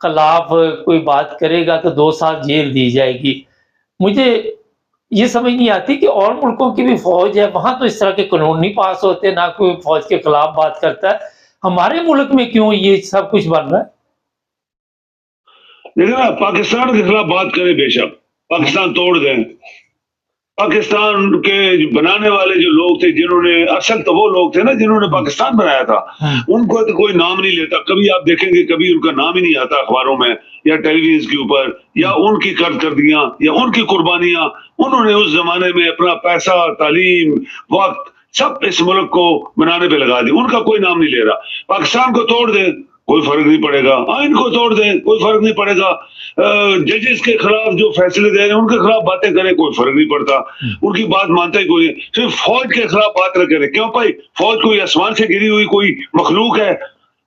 خلاف کوئی بات کرے گا تو 2 سال جیل دی جائے گی. مجھے یہ سمجھ نہیں آتی کہ اور ملکوں کی بھی فوج ہے، وہاں تو اس طرح کے قانون نہیں پاس ہوتے، نہ کوئی فوج کے خلاف بات کرتا ہے. ہمارے ملک میں کیوں یہ سب کچھ بن رہا ہے؟ دیکھیں نا، پاکستان کے خلاف بات کریں، بے شک پاکستان توڑ دیں. پاکستان کے بنانے والے جو لوگ تھے، جنہوں نے اصل تو وہ لوگ تھے نا جنہوں نے پاکستان بنایا تھا، ان کو تو کوئی نام نہیں لیتا. کبھی آپ دیکھیں گے کبھی ان کا نام ہی نہیں آتا اخباروں میں یا ٹیلی ویژن کے اوپر، یا ان کی کارکردگیاں یا ان کی قربانیاں. انہوں نے اس زمانے میں اپنا پیسہ، تعلیم، وقت سب اس ملک کو بنانے پہ لگا دی. ان کا کوئی نام نہیں لے رہا. پاکستان کو توڑ دیں کوئی فرق نہیں پڑے گا، آئین کو توڑ دیں کوئی فرق نہیں پڑے گا، ججز کے خلاف جو فیصلے دے رہے ہیں ان کے خلاف باتیں کریں کوئی فرق نہیں پڑتا، ان کی بات مانتا ہی کوئی نہیں. صرف فوج کے خلاف بات نہ کریں. کیوں بھائی؟ فوج کوئی آسمان سے گری ہوئی کوئی مخلوق ہے؟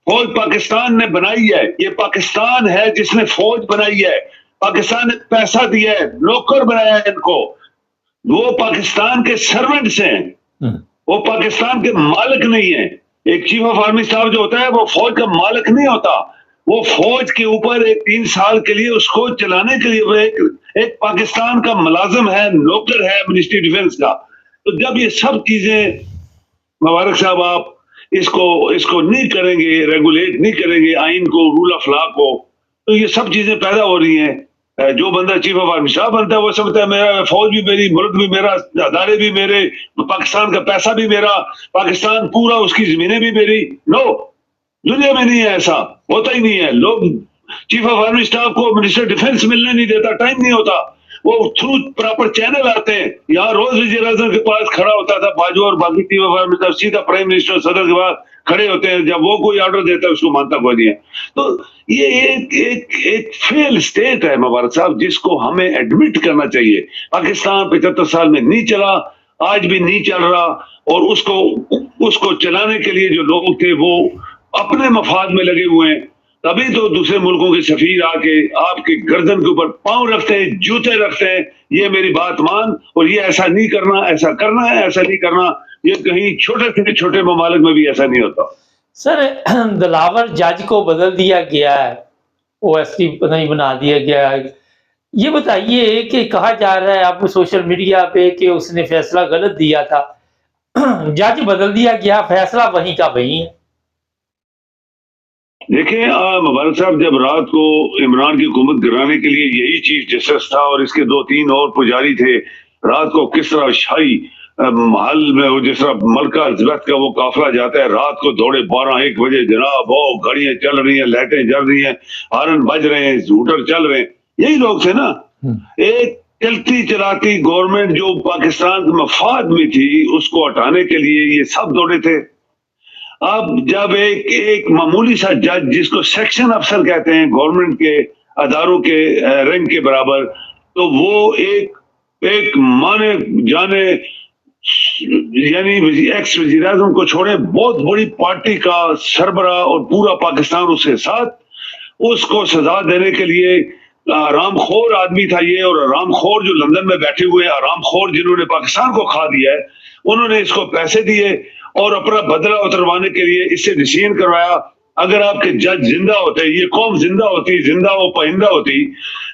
فوج پاکستان نے بنائی ہے. یہ پاکستان ہے جس نے فوج بنائی ہے. پاکستان نے پیسہ دیا ہے، نوکر بنایا ہے ان کو. وہ پاکستان کے سرونٹس ہیں، وہ پاکستان کے مالک نہیں ہیں. ایک چیف آف آرمی صاحب جو ہوتا ہے وہ فوج کا مالک نہیں ہوتا. وہ فوج کے اوپر 3 سال کے لیے اس کو چلانے کے لیے وہ ایک پاکستان کا ملازم ہے، نوکر ہے منسٹری ڈیفنس کا. تو جب یہ سب چیزیں مبارک صاحب آپ اس کو نہیں کریں گے، ریگولیٹ نہیں کریں گے آئین کو، رول آف لا کو، تو یہ سب چیزیں پیدا ہو رہی ہیں. جو بندہ چیف آف آرمی صاحب بنتا ہے وہ سمجھتا ہے میرا فوج بھی میری، ملک بھی میرا، ادارے بھی میرے، پاکستان کا پیسہ بھی میرا، پاکستان پورا اس کی زمینیں بھی میری. نو، دنیا میں نہیں ہے، ایسا ہوتا ہی نہیں ہے. لوگ چیف آف آرمی اسٹاف کو منسٹر ڈیفنس ملنے نہیں دیتا، ٹائم نہیں ہوتا. وہ تھرو پراپر چینل آتے ہیں. یہاں روز وزیر اعظم کے پاس کھڑا ہوتا تھا باجوہ اور باقی چیف آف آرمی اسٹاف، سیدھا پرائم منسٹر صدر کے پاس کھڑے ہوتے ہیں. جب وہ کوئی آرڈر دیتا ہے اس کو مانتا کوئی نہیں ہے. تو یہ ایک فیل اسٹیٹ ہے مبارک صاحب، جس کو ہمیں ایڈمٹ کرنا چاہیے. پاکستان 75 سال میں نہیں چلا، آج بھی نہیں چل رہا، اور اس کو چلانے کے لیے جو لوگ تھے وہ اپنے مفاد میں لگے ہوئے ہیں. تبھی تو دوسرے ملکوں کے سفیر آ کے آپ کے گردن کے اوپر پاؤں رکھتے ہیں، جوتے رکھتے ہیں، یہ میری بات مان، اور یہ ایسا نہیں کرنا، ایسا کرنا ہے، ایسا نہیں کرنا. یہ کہیں چھوٹے سے چھوٹے ممالک میں بھی ایسا نہیں ہوتا. سر، دلاور جج کو بدل دیا گیا ہے، او ایس ٹی نہیں بنا دیا گیا ہے. یہ بتائیے کہ کہا جا رہا ہے اب سوشل میڈیا پہ کہ اس نے فیصلہ غلط دیا تھا، جج بدل دیا گیا، فیصلہ وہیں کا وہیں ہے. دیکھیں مبارک صاحب، جب رات کو عمران کی حکومت گرانے کے لیے یہی چیف جسٹس تھا اور اس کے 2-3 اور پجاری تھے، رات کو کس طرح شاہی محل میں وہ جس طرح ملکہ الزبیتھ کا وہ قافلہ جاتا ہے، رات کو دوڑے 12-1 بجے، جناب وہ گھڑیاں چل رہی ہیں، لائٹیں جل رہی ہیں، ہارن بج رہے ہیں، ہوٹر چل رہے ہیں. یہی لوگ تھے نا. ایک چلتی چلاتی گورنمنٹ جو پاکستان کے مفاد میں تھی، اس کو ہٹانے کے لیے یہ سب دوڑے تھے. اب جب ایک معمولی سا جج جس کو سیکشن افسر کہتے ہیں گورنمنٹ کے اداروں کے رینک کے برابر، تو وہ ایک مانے جانے یعنی ایکس وزیر اعظم کو چھوڑے بہت بڑی پارٹی کا سربراہ اور پورا پاکستان اس کے ساتھ، اس کو سزا دینے کے لیے آرام خور آدمی تھا یہ. اور آرام خور جو لندن میں بیٹھے ہوئے ہیں، آرام خور جنہوں نے پاکستان کو کھا دیا ہے، انہوں نے اس کو پیسے دیے اور اپنا بدلہ اتروانے کے لیے اس سے ڈسیژن کروایا. اگر آپ کے جج زندہ ہوتے، یہ قوم زندہ ہوتی، زندہ و پائندہ ہوتی،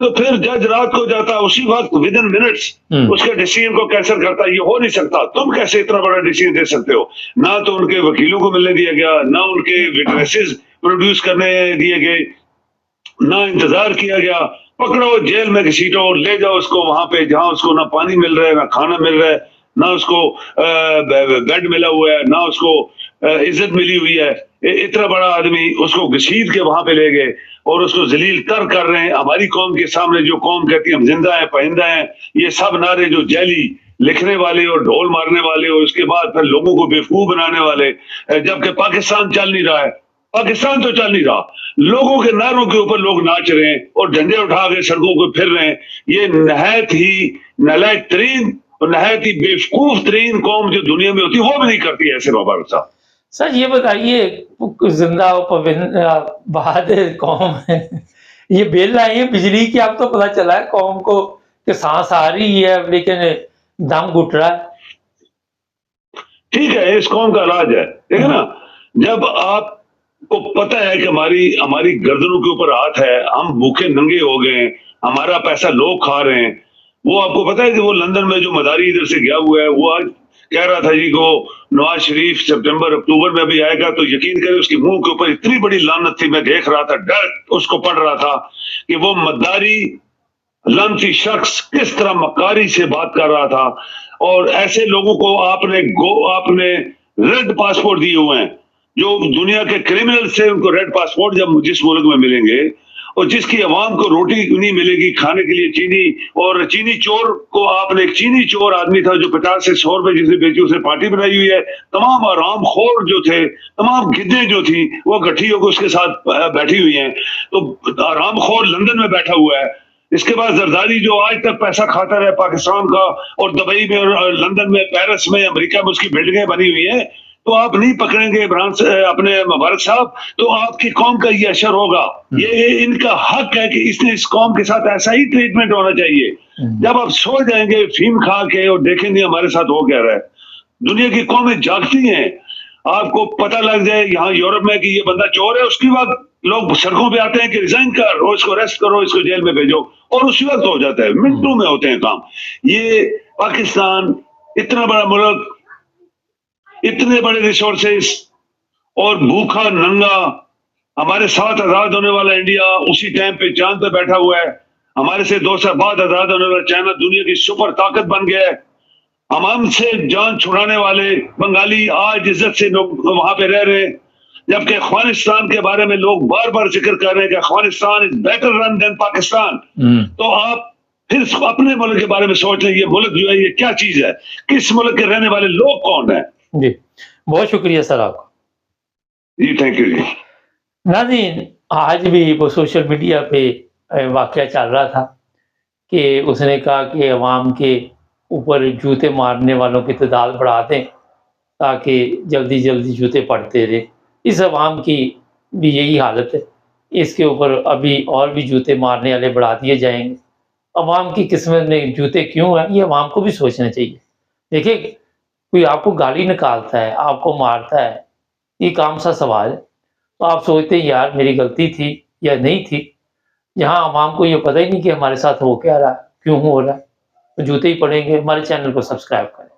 تو پھر جج رات کو جاتا، اسی وقت ودن منٹس اس کے ڈسیژن کو کینسل کرتا. یہ ہو نہیں سکتا. تم کیسے اتنا بڑا ڈسیژن دے سکتے ہو؟ نہ تو ان کے وکیلوں کو ملنے دیا گیا، نہ ان کے وٹنسز پروڈیوس کرنے دیے گئے، نہ انتظار کیا گیا. پکڑو جیل میں گھسیٹو اور لے جاؤ اس کو وہاں پہ جہاں اس کو نہ پانی مل رہا ہے، نہ کھانا مل رہا ہے، نہ اس کو بیڈ ملا ہوا ہے، نہ اس کو عزت ملی ہوئی ہے. اتنا بڑا آدمی اس کو گھسیٹ کے وہاں پہ لے گئے اور اس کو ذلیل تر کر رہے ہیں. ہماری قوم کے سامنے جو قوم کہتی ہے ہم زندہ ہیں، پائندہ ہیں، یہ سب نعرے جو جیلی لکھنے والے اور ڈھول مارنے والے اور اس کے بعد پھر لوگوں کو بیوقوف بنانے والے، جبکہ پاکستان چل نہیں رہا ہے. پاکستان تو چل نہیں رہا، لوگوں کے نعروں کے اوپر لوگ ناچ رہے ہیں اور جھنڈے اٹھا کے سڑکوں کو پھر رہے ہیں. یہ نہایت ہی نالائق ترین اور نہایت ہی بیوقوف ترین قوم جو دنیا میں ہوتی وہ بھی نہیں کرتی ایسے. مبارک صاحب سر یہ بتائیے، زندہ بہادر قوم ہے، یہ بل آئی ہے بجلی کی، اب تو پتہ چلا ہے قوم کو کہ سانس آ رہی ہے لیکن دم گھٹ رہا ہے. ٹھیک ہے، اس قوم کا علاج ہے. دیکھیں نا، جب آپ کو پتہ ہے کہ ہماری گردنوں کے اوپر ہاتھ ہے، ہم بھوکے ننگے ہو گئے ہیں، ہمارا پیسہ لوگ کھا رہے ہیں۔ وہ آپ کو پتہ ہے کہ وہ لندن میں جو مداری ادھر سے گیا ہوا ہے، وہ آج کہہ رہا تھا جی کو نواز شریف سپٹمبر اکتوبر میں بھی آئے گا، تو یقین کریں اس کے منہ کے اوپر اتنی بڑی لعنت تھی، میں دیکھ رہا تھا، ڈر اس کو پڑ رہا تھا کہ وہ مداری لعنتی شخص کس طرح مکاری سے بات کر رہا تھا۔ اور ایسے لوگوں کو آپ نے ریڈ پاسپورٹ دیے ہوئے ہیں، جو دنیا کے کرمنل سے ان کو ریڈ پاسپورٹ جب جس ملک میں ملیں گے، اور جس کی عوام کو روٹی نہیں ملے گی کھانے کے لیے چینی، اور چینی چور کو آپ نے، ایک چینی چور آدمی تھا جو 50 سے 100 روپے جس نے بیچی، اس نے پارٹی بنائی ہوئی ہے، تمام آرام خور جو تھے، تمام گدے جو تھی وہ گٹھی ہو کے اس کے ساتھ بیٹھی ہوئی ہیں، تو آرام خور لندن میں بیٹھا ہوا ہے۔ اس کے بعد زرداری جو آج تک پیسہ کھاتا رہے پاکستان کا، اور دبئی میں اور لندن میں، پیرس میں، امریکہ میں اس کی بلڈنگیں بنی ہوئی ہیں، تو آپ نہیں پکڑیں گے عمران اپنے مبارک صاحب، تو آپ کی قوم کا یہ اشر ہوگا۔ یہ ان کا حق ہے کہ اس قوم کے ساتھ ایسا ہی ٹریٹمنٹ ہونا چاہیے۔ جب آپ سو جائیں گے فیم کھا کے اور دیکھیں گے ہمارے ساتھ ہو کیا رہا ہے، دنیا کی قومیں جاگتی ہیں، آپ کو پتہ لگ جائے یہاں یورپ میں کہ یہ بندہ چور ہے، اس کے بعد لوگ سڑکوں پہ آتے ہیں کہ ریزائن کر، اور اس کو ریسٹ کرو، اس کو جیل میں بھیجو، اور اسی وقت ہو جاتا ہے، منٹوں میں ہوتے ہیں کام۔ یہ پاکستان اتنا بڑا ملک، اتنے بڑے ریسورسز، اور بھوکا ننگا، ہمارے ساتھ آزاد ہونے والا انڈیا اسی ٹائم پہ چاند پہ بیٹھا ہوا ہے، ہمارے سے 2 سال بعد آزاد ہونے والا چائنا دنیا کی سپر طاقت بن گیا ہے، ہم سے جان چھڑانے والے بنگالی آج عزت سے لوگ وہاں پہ رہ رہے ہیں، جبکہ افغانستان کے بارے میں لوگ بار بار ذکر کر رہے ہیں کہ افغانستان از بیٹر رن دین پاکستان۔ تو آپ پھر اپنے ملک کے بارے میں سوچ لیں، یہ ملک جو ہے یہ کیا چیز ہے، کس ملک کے رہنے والے لوگ کون ہیں؟ جی بہت شکریہ سر آپ کا جی تھینک یو جی۔ ناظرین، آج بھی وہ سوشل میڈیا پہ واقعہ چل رہا تھا کہ اس نے کہا کہ عوام کے اوپر جوتے مارنے والوں کی تعداد بڑھا دیں تاکہ جلدی جلدی جوتے پڑتے رہے۔ اس عوام کی بھی یہی حالت ہے، اس کے اوپر ابھی اور بھی جوتے مارنے والے بڑھا دیے جائیں گے۔ عوام کی قسمت میں جوتے کیوں ہیں، یہ عوام کو بھی سوچنا چاہیے۔ دیکھیں، کوئی آپ کو گالی نکالتا ہے، آپ کو مارتا ہے، یہ کام سا سوال ہے، تو آپ سوچتے ہیں یار میری غلطی تھی یا نہیں تھی۔ یہاں عوام کو یہ پتہ ہی نہیں کہ ہمارے ساتھ ہو کیا رہا ہے، کیوں ہو رہا ہے، تو جوتے ہی پڑیں گے۔ ہمارے چینل کو سبسکرائب کریں۔